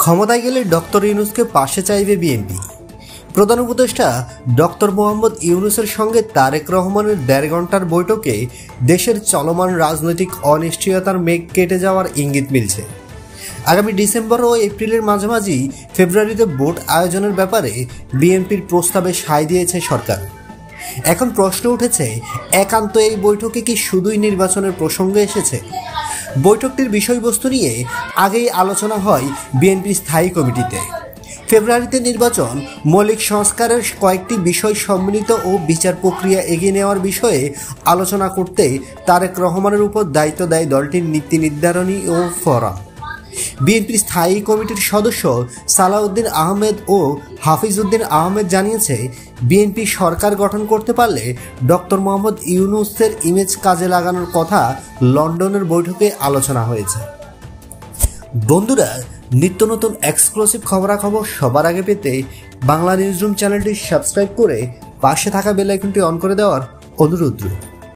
ক্ষমতায় গেলে ডক্টর ইউনূসকে পাশে চাইবে বিএনপি। প্রধান উপদেষ্টা ডক্টর মোহাম্মদ ইউনূসের সঙ্গে তারেক রহমানের ১.৫ ঘণ্টার বৈঠকে দেশের চলমান রাজনৈতিক অনিশ্চয়তার মেঘ কেটে যাওয়ার ইঙ্গিত মিলছে। আগামী ডিসেম্বর ও এপ্রিলের মাঝামাঝি ফেব্রুয়ারিতে ভোট আয়োজনের ব্যাপারে বিএনপির প্রস্তাবে সায় দিয়েছে সরকার। এখন প্রশ্ন উঠেছে, একান্ত এই বৈঠকে কি শুধুই নির্বাচনের প্রসঙ্গ এসেছে? বৈঠকটির বিষয়বস্তু নিয়ে আগেই আলোচনা হয় বিএনপির স্থায়ী কমিটিতে। ফেব্রুয়ারিতে নির্বাচন, মৌলিক সংস্কারের কয়েকটি বিষয় সম্মিলিত ও বিচার প্রক্রিয়া এগিয়ে নেওয়ার বিষয়ে আলোচনা করতে তারেক রহমানের উপর দায়িত্ব দেয় দলটির নীতি নির্ধারণী ও ফোরাম। বিএনপির স্থায়ী কমিটির সদস্য সালাউদ্দিন আহমেদ ও হাফিজ উদ্দিন আহমেদ জানিয়েছে, বিএনপি সরকার গঠন করতে পারলে ডক্টর মোহাম্মদ ইউনূসের ইমেজ কাজে লাগানোর কথা লন্ডনের বৈঠকে আলোচনা হয়েছে। বন্ধুরা, নিত্য নতুন এক্সক্লুসিভ খবরাখবর সবার আগে পেতে বাংলা নিউজরুম চ্যানেলটি সাবস্ক্রাইব করে পাশে থাকা বেল আইকনটি অন করে দেওয়ার অনুরোধ রইল।